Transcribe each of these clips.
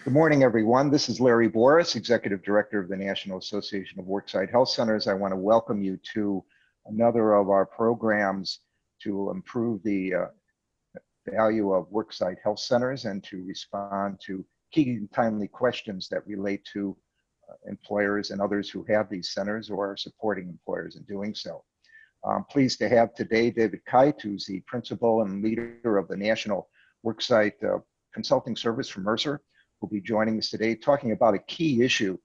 Good morning, everyone. This is Larry Boris, Executive Director of the National Association of Worksite Health Centers. I want to welcome you to another of our programs to improve the value of worksite health centers and to respond to key and timely questions that relate to employers and others who have these centers or are supporting employers in doing so. I'm pleased to have today David Kite, who's the principal and leader of the National Worksite Consulting Service from Mercer, will be joining us today talking about a key issue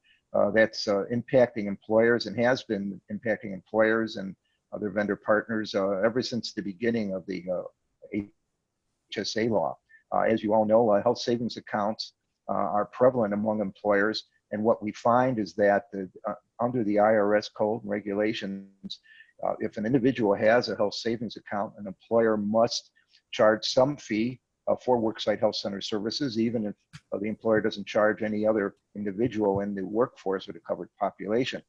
that's impacting employers and has been impacting employers and other vendor partners ever since the beginning of the HSA law. As you all know, health savings accounts are prevalent among employers, and what we find is that under the IRS code and regulations, if an individual has a health savings account, an employer must charge some fee for worksite health center services, even if the employer doesn't charge any other individual in the workforce or the covered population.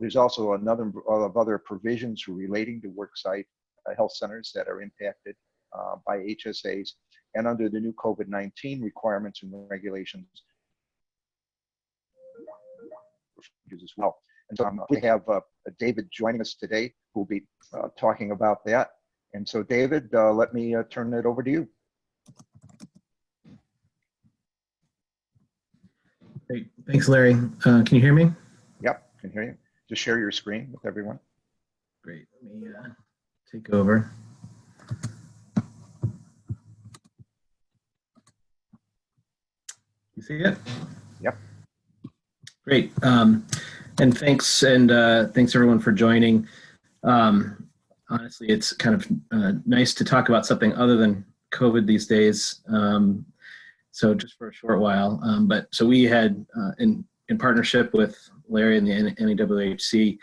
There's also a number of other provisions relating to worksite health centers that are impacted by HSAs, and under the new COVID-19 requirements and regulations as well. And so we have David joining us today who will be talking about that. And so David, let me turn it over to you. Great. Thanks, Larry. Can you hear me? Yep, can hear you. Just share your screen with everyone. Great. Let me take over. You see it? Yep. Great. And thanks everyone for joining. Honestly, it's kind of nice to talk about something other than COVID these days. So just for a short while, so we had in partnership with Larry and the NAWHC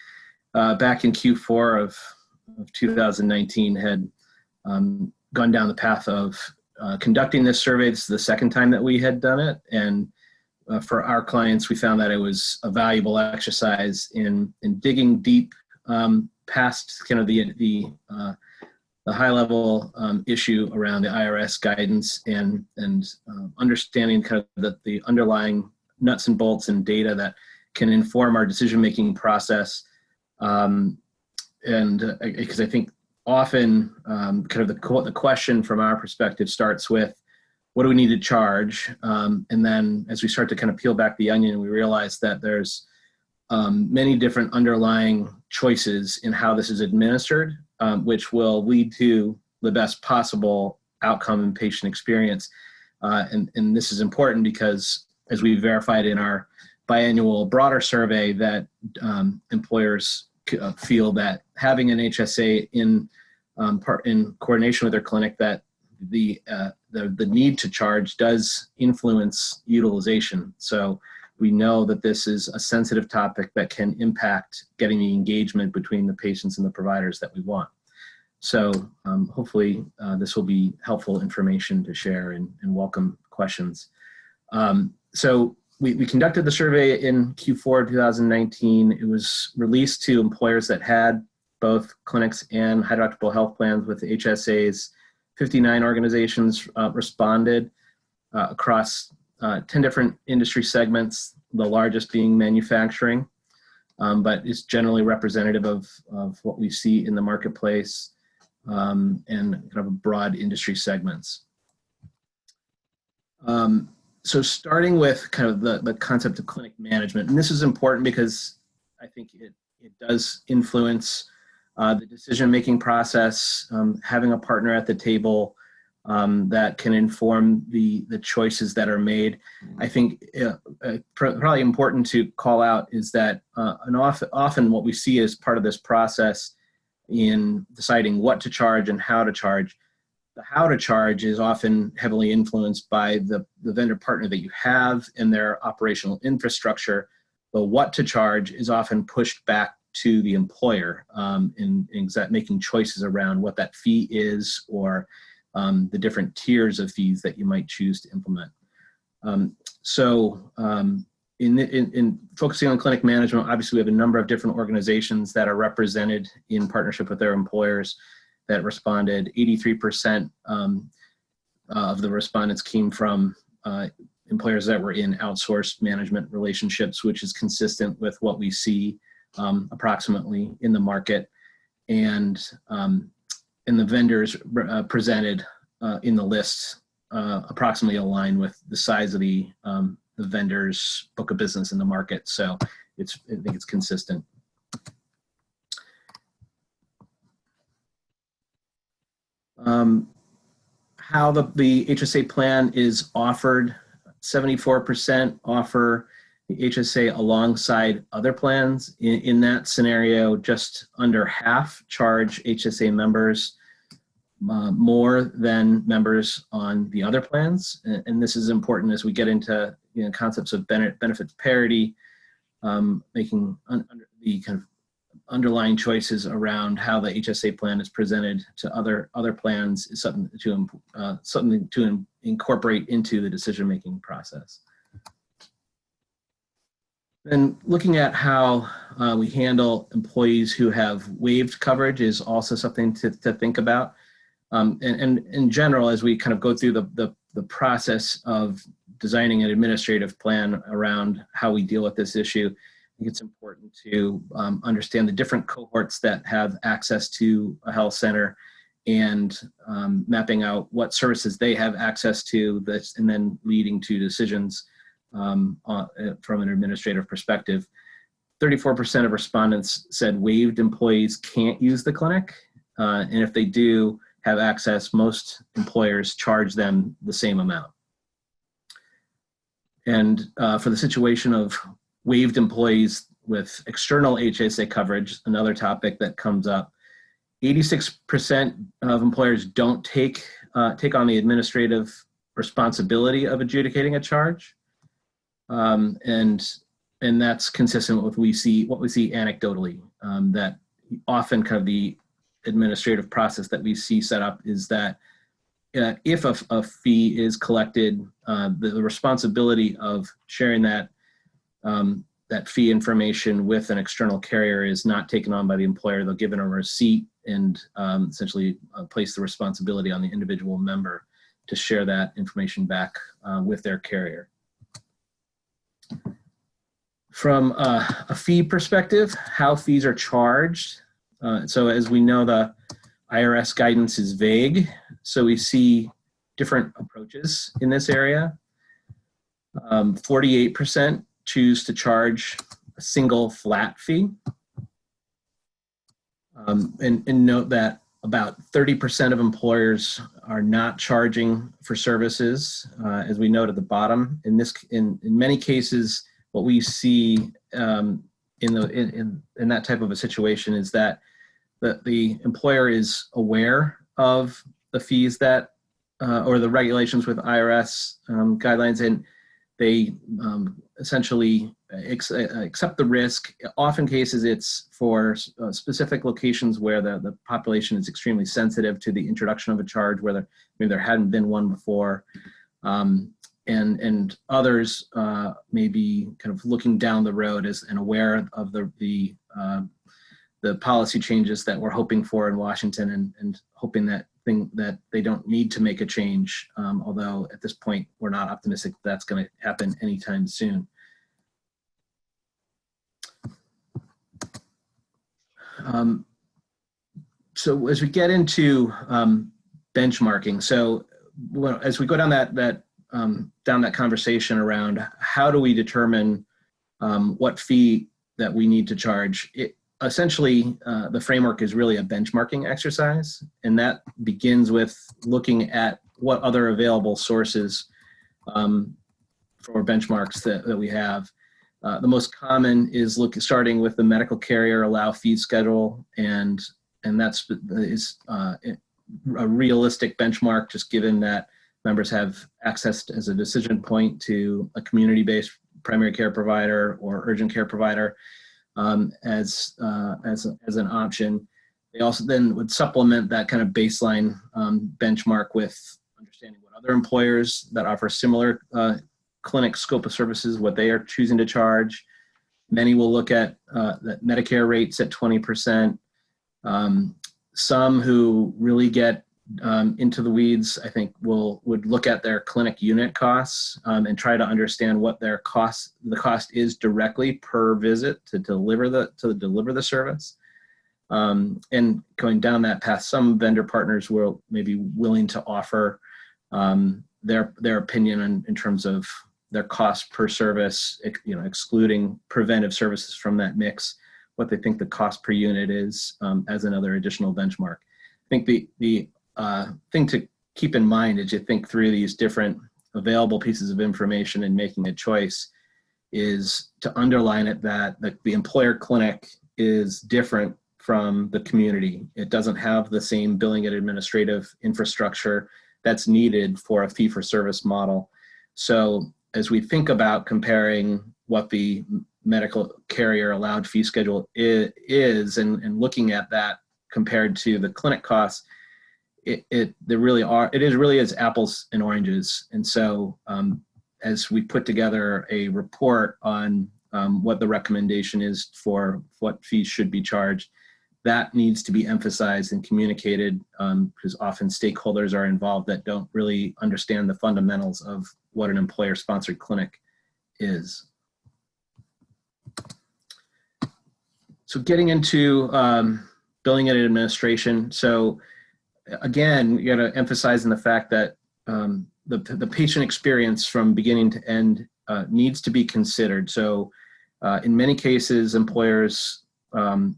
back in Q4 of 2019 had gone down the path of conducting this survey. This is the second time that we had done it, and for our clients, we found that it was a valuable exercise in digging deep past kind of the high level issue around the IRS guidance and understanding kind of the underlying nuts and bolts and data that can inform our decision-making process. And because I think often kind of the question from our perspective starts with, what do we need to charge? And then as we start to kind of peel back the onion, we realize that there's many different underlying choices in how this is administered, which will lead to the best possible outcome and patient experience. And this is important because, as we verified in our biannual broader survey, that employers feel that having an HSA in coordination with their clinic, that the need to charge does influence utilization. So we know that this is a sensitive topic that can impact getting the engagement between the patients and the providers that we want. So hopefully this will be helpful information to share and welcome questions. So we conducted the survey in Q4 2019. It was released to employers that had both clinics and high deductible health plans with HSAs. 59 organizations responded across 10 different industry segments, the largest being manufacturing, but it's generally representative of what we see in the marketplace and kind of broad industry segments. So starting with kind of the concept of clinic management, and this is important because I think it does influence the decision-making process, having a partner at the table that can inform the choices that are made. I think probably important to call out is that often what we see as part of this process in deciding what to charge and how to charge, the how to charge is often heavily influenced by the vendor partner that you have and their operational infrastructure. But what to charge is often pushed back to the employer in making choices around what that fee is or the different tiers of fees that you might choose to implement. In focusing on clinic management, obviously we have a number of different organizations that are represented in partnership with their employers that responded. 83% of the respondents came from employers that were in outsourced management relationships, which is consistent with what we see approximately in the market. And the vendors presented in the list approximately align with the size of the vendor's book of business in the market. So I think it's consistent. How the HSA plan is offered, 74% offer the HSA alongside other plans. In that scenario, just under half charge HSA members more than members on the other plans. And this is important as we get into concepts of benefit parity, making the kind of underlying choices around how the HSA plan is presented to other plans is something to incorporate into the decision-making process. And looking at how we handle employees who have waived coverage is also something to think about. And in general, as we kind of go through the process of designing an administrative plan around how we deal with this issue, I think it's important to understand the different cohorts that have access to a health center and mapping out what services they have access to, and then leading to decisions from an administrative perspective. 34% of respondents said waived employees can't use the clinic. And if they do have access, most employers charge them the same amount. And for the situation of waived employees with external HSA coverage, another topic that comes up, 86% of employers don't take on the administrative responsibility of adjudicating a charge. And that's consistent with what we see anecdotally, that often kind of the administrative process that we see set up is that if a fee is collected, the responsibility of sharing that fee information with an external carrier is not taken on by the employer. They'll give it a receipt and essentially place the responsibility on the individual member to share that information back with their carrier. From a fee perspective, how fees are charged. So as we know, the IRS guidance is vague, so we see different approaches in this area. 48% choose to charge a single flat fee. And note that about 30% of employers are not charging for services, as we note at the bottom. In many cases, what we see in that type of a situation is that the employer is aware of the fees that or the regulations with IRS guidelines, and they essentially accept the risk. Often cases it's for specific locations where the population is extremely sensitive to the introduction of a charge, where maybe there hadn't been one before. And others may be kind of looking down the road and aware of the policy changes that we're hoping for in Washington, and hoping that they don't need to make a change, although at this point we're not optimistic that's going to happen anytime soon. So as we get into benchmarking, so as we go down that conversation around how do we determine what fee that we need to charge, essentially the framework is really a benchmarking exercise, and that begins with looking at what other available sources for benchmarks that we have. The most common is starting with the medical carrier allow fee schedule, and that is a realistic benchmark, just given that members have access as a decision point to a community-based primary care provider or urgent care provider as an option. They also then would supplement that kind of baseline benchmark with understanding what other employers that offer similar clinic scope of services, what they are choosing to charge. Many will look at the Medicare rates at 20%. Some who really get into the weeds, I think would look at their clinic unit costs and try to understand what the cost is directly per visit to deliver the service. And going down that path, some vendor partners will maybe willing to offer their opinion in terms of their cost per service, excluding preventive services from that mix, what they think the cost per unit is as another additional benchmark. I think the thing to keep in mind as you think through these different available pieces of information and making a choice is to underline it that the employer clinic is different from the community. It doesn't have the same billing and administrative infrastructure that's needed for a fee-for-service model. So as we think about comparing what the medical carrier allowed fee schedule is and looking at that compared to the clinic costs, it really is apples and oranges. And so as we put together a report on what the recommendation is for what fees should be charged, that needs to be emphasized and communicated because often stakeholders are involved that don't really understand the fundamentals of what an employer-sponsored clinic is. So getting into billing and administration. So again, you got to emphasize in the fact that the patient experience from beginning to end needs to be considered. So in many cases, employers are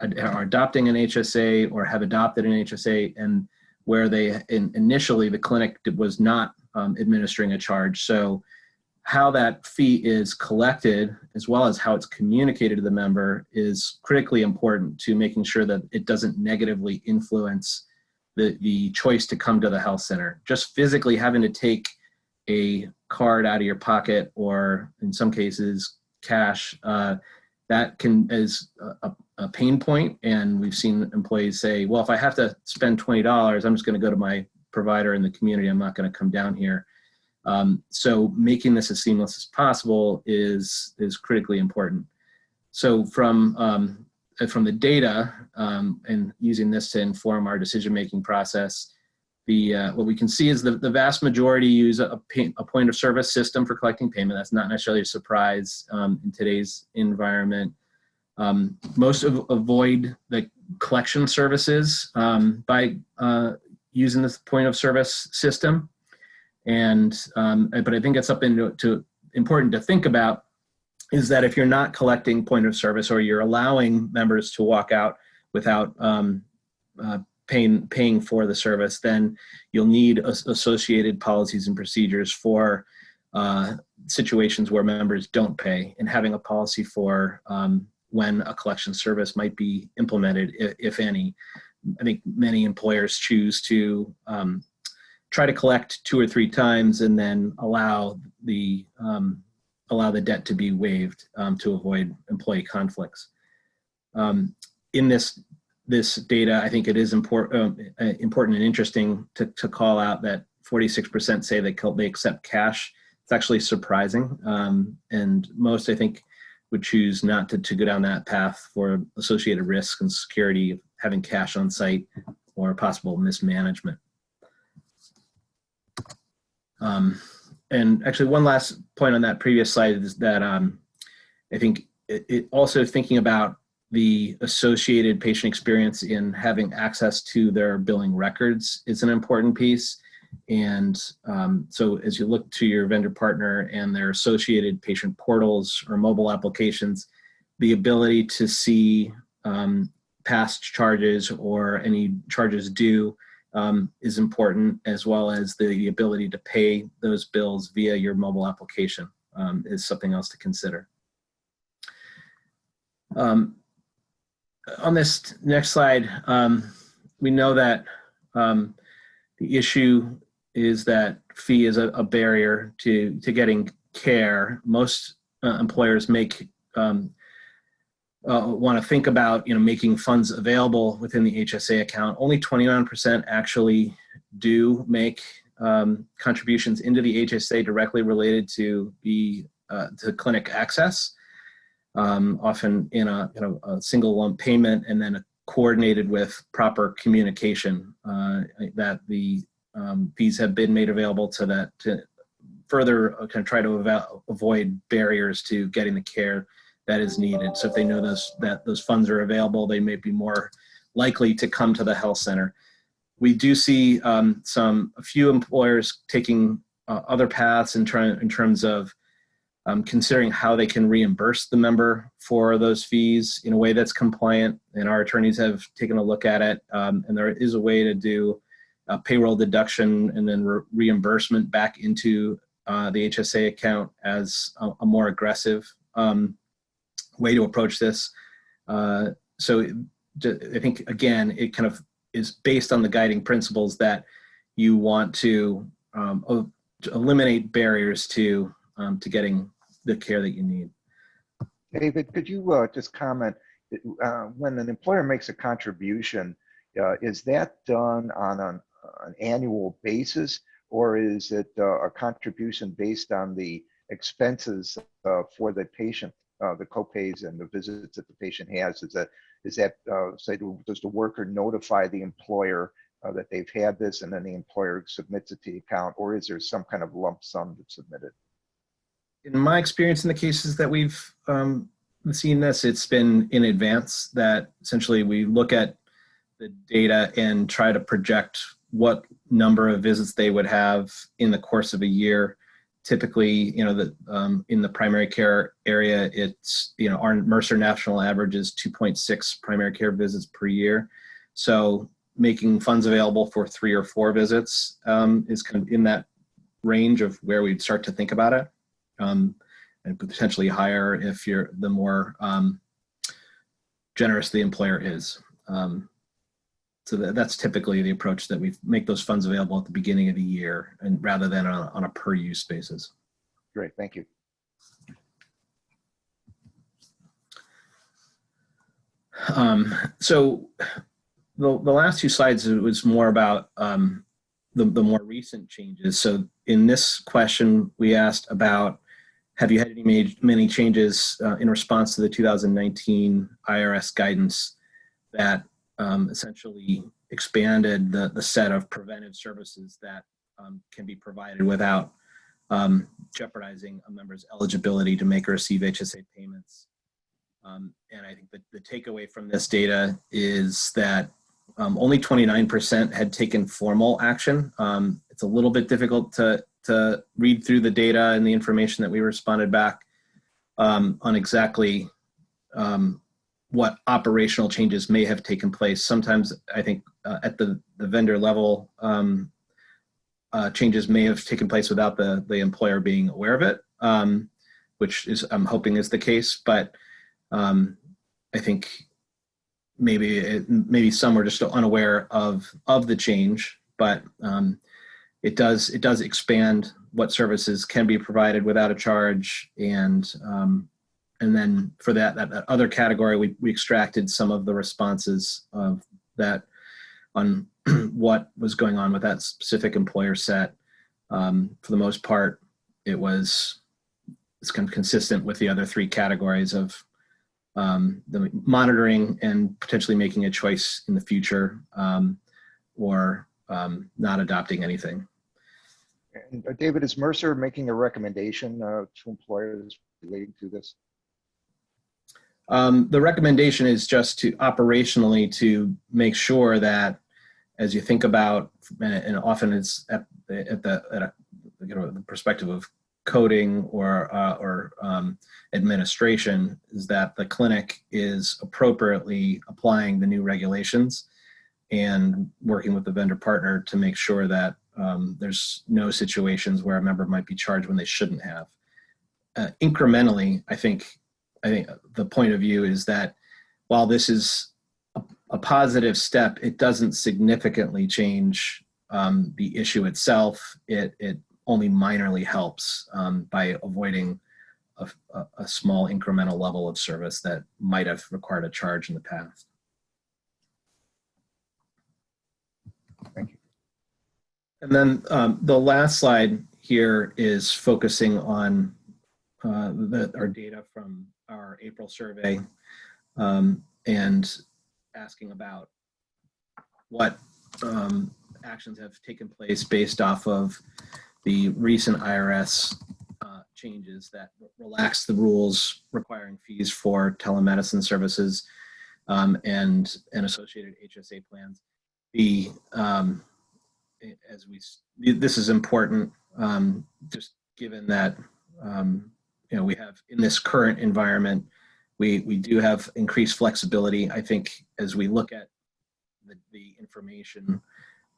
adopting an HSA or have adopted an HSA, and where they initially the clinic was not administering a charge. So how that fee is collected as well as how it's communicated to the member is critically important to making sure that it doesn't negatively influence the choice to come to the health center. Just physically having to take a card out of your pocket, or in some cases cash, that is a pain point. And we've seen employees say, well, if I have to spend $20, I'm just going to go to my provider in the community. I'm not going to come down here. So making this as seamless as possible is critically important. So from the data and using this to inform our decision-making process, what we can see is the vast majority use a point of service system for collecting payment. That's not necessarily a surprise in today's environment. Most avoid the collection services by using this point of service system. But I think it's something important to think about is that if you're not collecting point of service or you're allowing members to walk out without paying for the service, then you'll need associated policies and procedures for situations where members don't pay, and having a policy for when a collection service might be implemented, if any. I think many employers choose to try to collect 2 or 3 times and then allow the debt to be waived to avoid employee conflicts. In this data, I think it is important and interesting to call out that 46% say they accept cash. It's actually surprising, and most, I think, would choose not to go down that path for associated risks and security of having cash on site or possible mismanagement. And actually, one last point on that previous slide is that I think it also thinking about the associated patient experience in having access to their billing records is an important piece. And so as you look to your vendor partner and their associated patient portals or mobile applications, the ability to see past charges or any charges due is important, as well as the ability to pay those bills via your mobile application is something else to consider. On this next slide, we know that the issue is that fee is a barrier to getting care. Most employers want to think about making funds available within the HSA account. Only 29% actually do make contributions into the HSA directly related to to clinic access. Often in a single lump payment, and then coordinated with proper communication, that the fees have been made available to further kind of try to avoid barriers to getting the care that is needed. So if they know that those funds are available, they may be more likely to come to the health center. We do see a few employers taking other paths in terms of considering how they can reimburse the member for those fees in a way that's compliant. And our attorneys have taken a look at it. And there is a way to do a payroll deduction and then reimbursement back into the HSA account as a more aggressive way to approach this. So I think, again, it kind of is based on the guiding principles that you want to eliminate barriers to getting the care that you need. David, could you just comment, when an employer makes a contribution, is that done on an annual basis, or is it a contribution based on the expenses for the patient, the copays and the visits that the patient has? Does the worker notify the employer that they've had this, and then the employer submits it to the account, or is there some kind of lump sum that's submitted? In my experience in the cases that we've seen this, it's been in advance, that essentially we look at the data and try to project what number of visits they would have in the course of a year. Typically, in the primary care area, it's, our Mercer national average is 2.6 primary care visits per year. So making funds available for 3 or 4 visits is kind of in that range of where we'd start to think about it. And potentially higher if the more generous the employer is. So that's typically the approach, that we make those funds available at the beginning of the year, and rather than on a per use basis. Great, thank you. So the last 2 slides was more about the more recent changes. So in this question, we asked about, have you had many changes in response to the 2019 IRS guidance that essentially expanded the set of preventive services that can be provided without jeopardizing a member's eligibility to make or receive HSA payments? And I think that the takeaway from this data is that only 29% had taken formal action. It's a little bit difficult to read through the data and the information that we responded back on exactly what operational changes may have taken place. Sometimes I think at the vendor level, changes may have taken place without the employer being aware of it, which is, I'm hoping, is the case. But I think maybe some were just unaware of the change, but it does expand what services can be provided without a charge, and then for that other category, we extracted some of the responses of that on what was going on with that specific employer set. For the most part, it's kind of consistent with the other 3 categories of the monitoring and potentially making a choice in the future, or not adopting anything. And David, is Mercer making a recommendation to employers relating to this? The recommendation is just to operationally to make sure that, as you think about, and often it's at the perspective of coding or administration, is that the clinic is appropriately applying the new regulations and working with the vendor partner to make sure that there's no situations where a member might be charged when they shouldn't have. Incrementally, I think the point of view is that while this is a positive step, it doesn't significantly change the issue itself. It only minorly helps by avoiding a small incremental level of service that might have required a charge in the past. Thank you. And then the last slide here is focusing on our data from our April survey. And asking about what actions have taken place based off of the recent IRS changes that relax the rules requiring fees for telemedicine services and associated HSA plans. This is important, just given that we have in this current environment, we do have increased flexibility. I think as we look at the information,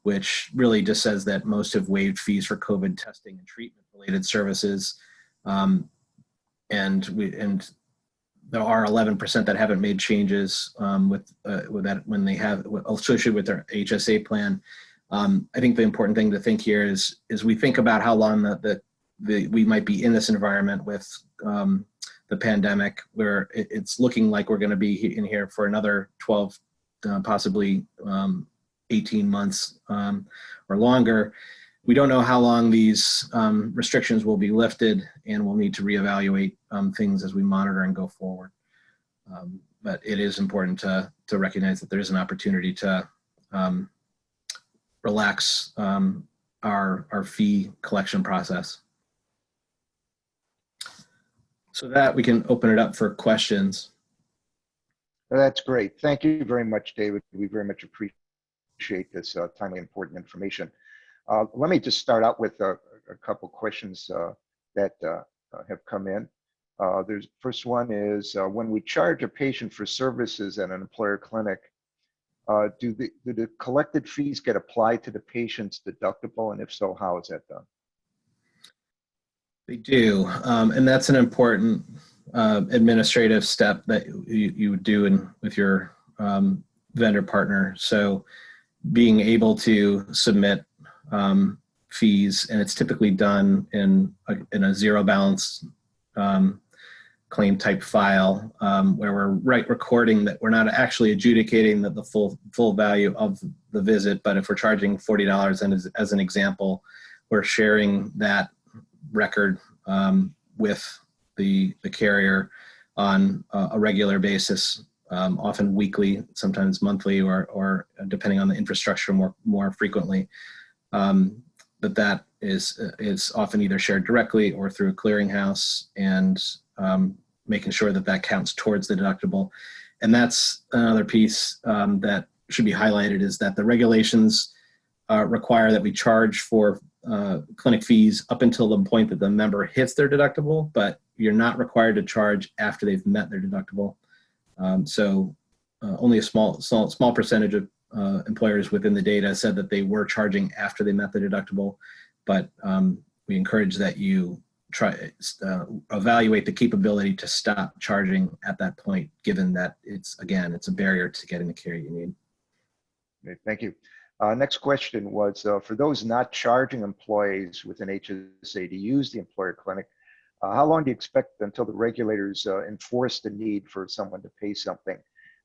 which really just says that most have waived fees for COVID testing and treatment related services, and there are 11% that haven't made changes with that when they have associated with their HSA plan. I think the important thing to think here is we think about how long we might be in this environment with the pandemic, where it's looking like we're going to be in here for another 12, possibly 18 months or longer. We don't know how long these restrictions will be lifted, and we'll need to reevaluate things as we monitor and go forward. But it is important to recognize that there is an opportunity to relax our fee collection process. So that we can open it up for questions. That's great. Thank you very much, David. We very much appreciate this timely, important information. Let me just start out with a couple questions that have come in. First one is, when we charge a patient for services at an employer clinic, do the collected fees get applied to the patient's deductible? And if so, how is that done? They do, and that's an important administrative step that you would do with your vendor partner. So being able to submit fees, and it's typically done in a zero balance claim type file, where we're recording that we're not actually adjudicating the full value of the visit, but if we're charging $40, and as an example, we're sharing that record with the carrier on a regular basis, often weekly, sometimes monthly, or depending on the infrastructure, more frequently. But that is often either shared directly or through a clearinghouse, and making sure that counts towards the deductible. And that's another piece that should be highlighted, is that the regulations require that we charge for clinic fees up until the point that the member hits their deductible, but you're not required to charge after they've met their deductible. So only a small percentage of employers within the data said that they were charging after they met the deductible, but we encourage that you try evaluate the capability to stop charging at that point, given that it's a barrier to getting the care you need. Okay, thank you. Next question was, for those not charging employees with an HSA to use the employer clinic, how long do you expect until the regulators enforce the need for someone to pay something?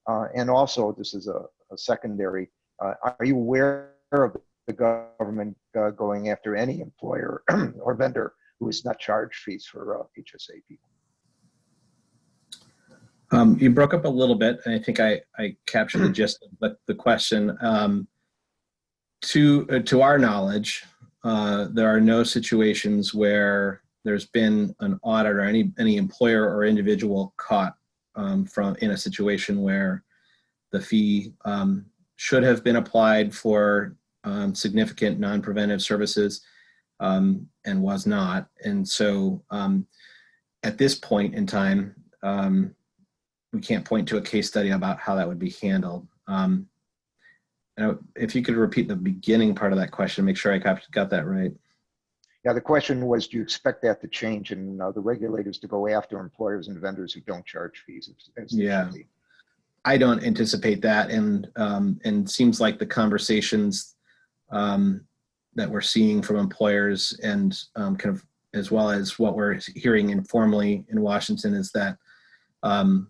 And also, this is a secondary, are you aware of the government going after any employer or vendor who is not charged fees for HSA people? You broke up a little bit, and I think I captured the gist of the question. To our knowledge, there are no situations where there's been an audit or any employer or individual caught in a situation where the fee should have been applied for significant non-preventive services and was not. And so at this point in time, we can't point to a case study about how that would be handled. If you could repeat the beginning part of that question, make sure I got that right. Yeah, the question was, do you expect that to change and the regulators to go after employers and vendors who don't charge fees? Yeah, I don't anticipate that, and seems like the conversations that we're seeing from employers and kind of as well as what we're hearing informally in Washington is that the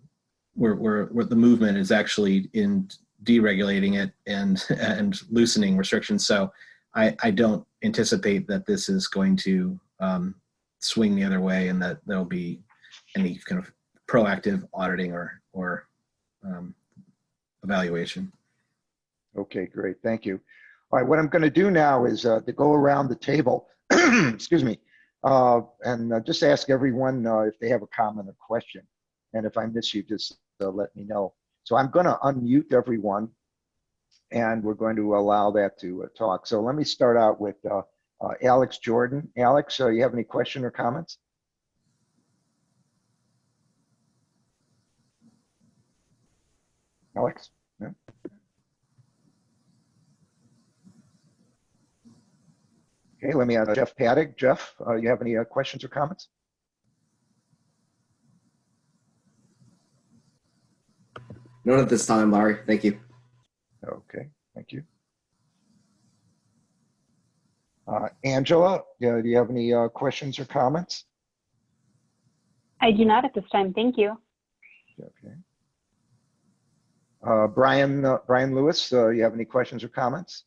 movement is actually in deregulating it and loosening restrictions. So I don't anticipate that this is going to swing the other way, and that there'll be any kind of proactive auditing or evaluation. Okay, great. Thank you. All right, what I'm going to do now is to go around the table, excuse me, and just ask everyone if they have a comment or question. And if I miss you, just let me know. So I'm going to unmute everyone, and we're going to allow that to talk. So let me start out with Alex Jordan. Alex, you have any question or comments? Alex? No? Okay, let me ask Jeff Paddock. Jeff, you have any questions or comments? None at this time, Larry. Thank you. Okay, thank you. Angela, do you have any questions or comments? I do not at this time. Thank you. Okay. Brian Lewis, you have any questions or comments?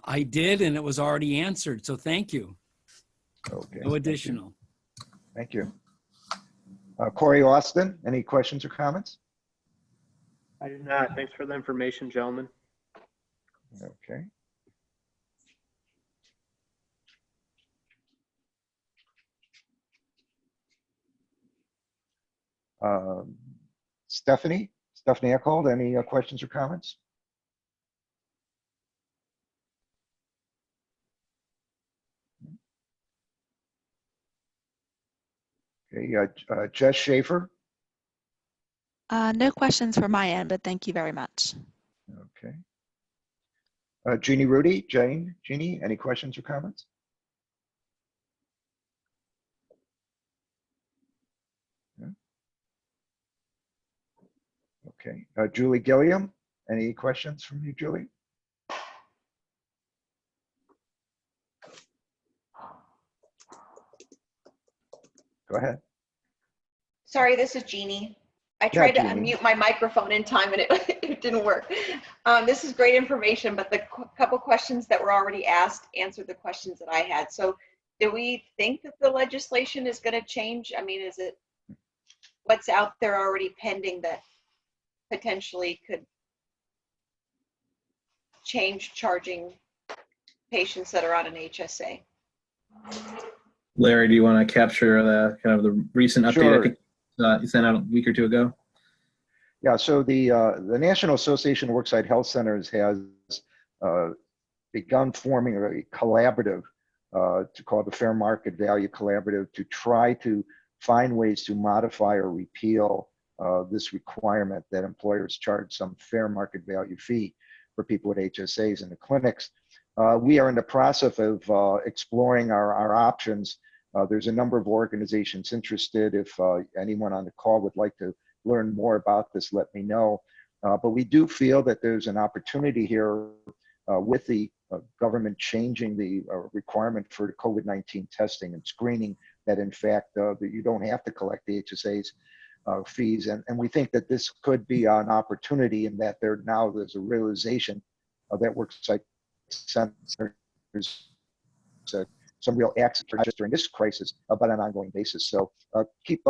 I did, and it was already answered, so thank you. Okay. No additional. Thank you. Corey Austin, any questions or comments? I do not. Thanks for the information, gentlemen. Okay. Stephanie Eckhold, any questions or comments? Okay, Jess Schaefer. No questions from my end, but thank you very much. Okay. Jeannie Rudy, Jeannie, any questions or comments? Okay. Julie Gilliam, any questions from you, Julie? Go ahead. Sorry, this is Jeannie. I tried to unmute my microphone in time and it didn't work. This is great information, but the couple questions that were already asked answered the questions that I had. So do we think that the legislation is going to change? I mean, is it what's out there already pending that potentially could change charging patients that are on an HSA? Larry, do you want to capture the kind of the recent update? Sure. I think you sent out a week or two ago. Yeah, so the National Association of Worksite Health Centers has begun forming a collaborative to call the Fair Market Value Collaborative to try to find ways to modify or repeal this requirement that employers charge some fair market value fee for people with HSAs in the clinics. We are in the process of exploring our options. There's a number of organizations interested. If anyone on the call would like to learn more about this, let me know. But we do feel that there's an opportunity here with the government changing the requirement for COVID-19 testing and screening, that in fact that you don't have to collect the HSAs fees. And we think that this could be an opportunity in that there's a realization that Worksite centers some real access not just during this crisis, but on an ongoing basis. So keep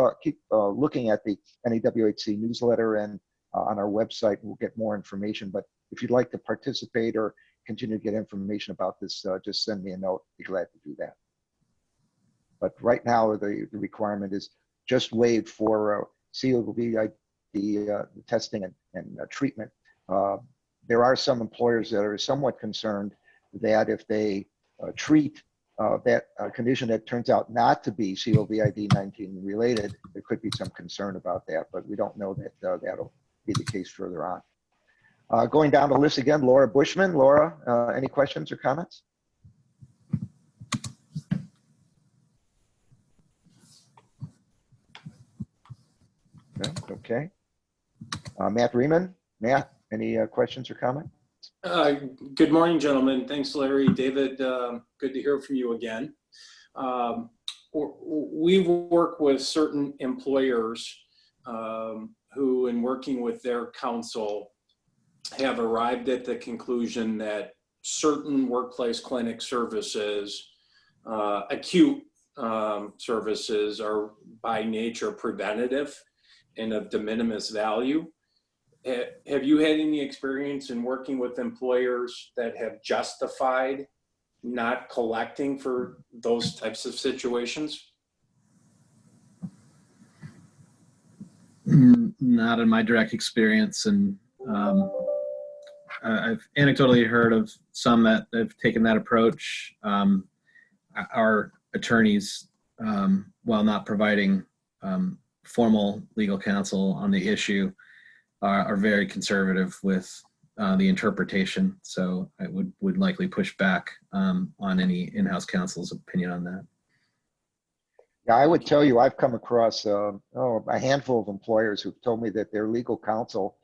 looking at the NAWHC newsletter and on our website. We'll get more information. But if you'd like to participate or continue to get information about this, just send me a note. Be glad to do that. But right now, the requirement is just waived for COVID, the testing and treatment. There are some employers that are somewhat concerned that if they treat that condition that turns out not to be COVID-19 related, there could be some concern about that, but we don't know that that'll be the case further on. Going down the list again, Laura Bushman. Laura, any questions or comments? Okay. Matt Riemann. Matt, any questions or comments? Good morning, gentlemen. Thanks, Larry. David, good to hear from you again. We work with certain employers who, in working with their counsel, have arrived at the conclusion that certain workplace clinic services, acute services, are by nature preventative and of de minimis value. Have you had any experience in working with employers that have justified not collecting for those types of situations? Not in my direct experience, and I've anecdotally heard of some that have taken that approach. Our attorneys, while not providing formal legal counsel on the issue, are very conservative with the interpretation. So I would likely push back on any in-house counsel's opinion on that. Yeah, I would tell you, I've come across a handful of employers who've told me that their legal counsel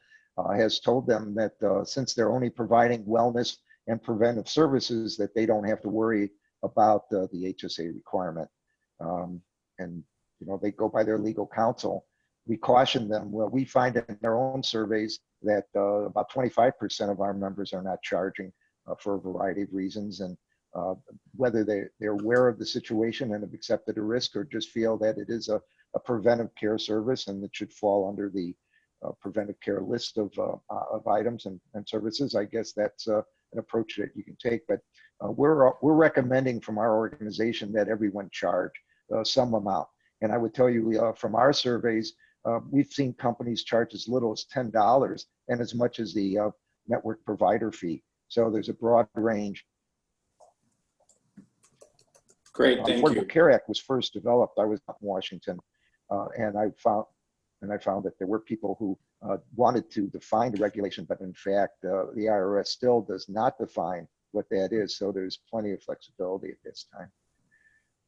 has told them that since they're only providing wellness and preventive services, that they don't have to worry about the HSA requirement. And, you know, they go by their legal counsel. We caution them. Well, we find in their own surveys that about 25% of our members are not charging for a variety of reasons. And whether they're aware of the situation and have accepted a risk, or just feel that it is a preventive care service and it should fall under the preventive care list of items and services. I guess that's an approach that you can take. But we're recommending from our organization that everyone charge some amount. And I would tell you from our surveys, we've seen companies charge as little as $10 and as much as the network provider fee. So there's a broad range. Great, thank you. Affordable Care Act was first developed. I was in Washington, and I found that there were people who wanted to define the regulation, but in fact, the IRS still does not define what that is. So there's plenty of flexibility at this time.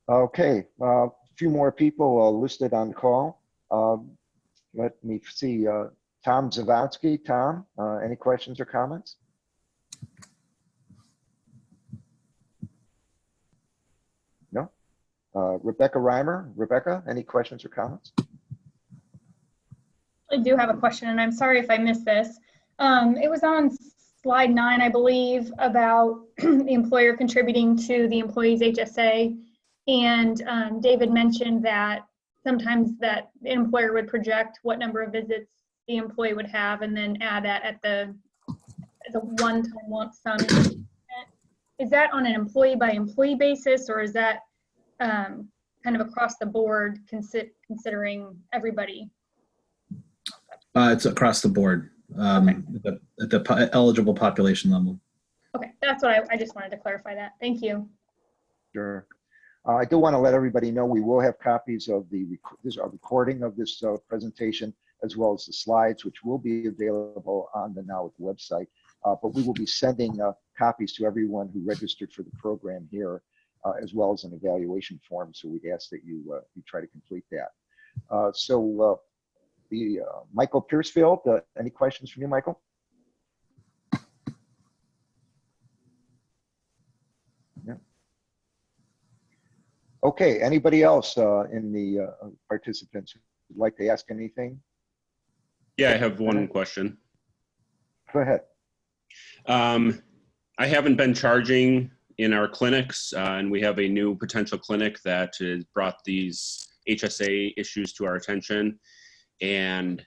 Okay, a few more people listed on the call. Let me see. Tom Zawadzki. Tom, any questions or comments? No? Rebecca Reimer. Rebecca, any questions or comments? I do have a question, and I'm sorry if I missed this. It was on slide 9, I believe, about the employer contributing to the employee's HSA. And David mentioned that sometimes that the employer would project what number of visits the employee would have and then add that at the one-time lump sum. Is that on an employee by employee basis, or is that kind of across the board considering everybody? It's across the board Okay. at the eligible population level. Okay, that's what I just wanted to clarify that. Thank you. Sure. I do want to let everybody know we will have copies of a recording of this presentation, as well as the slides, which will be available on the Now website. But we will be sending copies to everyone who registered for the program here, as well as an evaluation form. So we'd ask that you try to complete that. Michael Piercefield, any questions from you, Michael? Yeah. Okay, anybody else in the participants who'd like to ask anything? Yeah, I have one question. Go ahead. I haven't been charging in our clinics, and we have a new potential clinic that has brought these HSA issues to our attention. And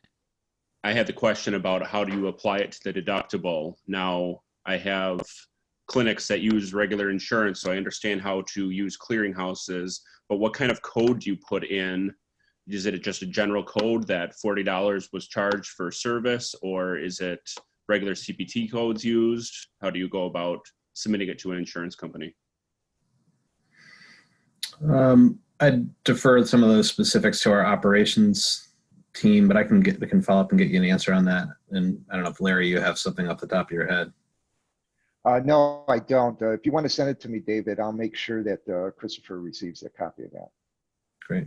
I had the question about how do you apply it to the deductible. Now, I have clinics that use regular insurance, so I understand how to use clearinghouses, but what kind of code do you put in? Is it just a general code that $40 was charged for service, or is it regular CPT codes used? How do you go about submitting it to an insurance company? I'd defer some of those specifics to our operations team, but we can follow up and get you an answer on that. And I don't know if Larry, you have something off the top of your head. No, I don't. If you want to send it to me, David, I'll make sure that Christopher receives a copy of that. Great.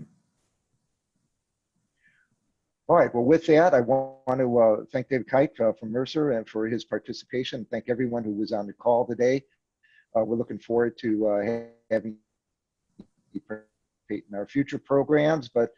All right, well, with that, I want to thank David Kite from Mercer and for his participation. Thank everyone who was on the call today. We're looking forward to having you participate in our future programs, but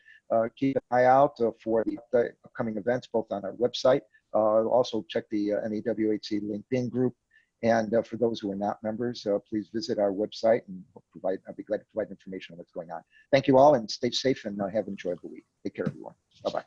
keep an eye out for the upcoming events, both on our website. Also check the NAWHC LinkedIn group. And for those who are not members, please visit our website and I'll be glad to provide information on what's going on. Thank you all and stay safe and have an enjoyable week. Take care, everyone. Bye-bye.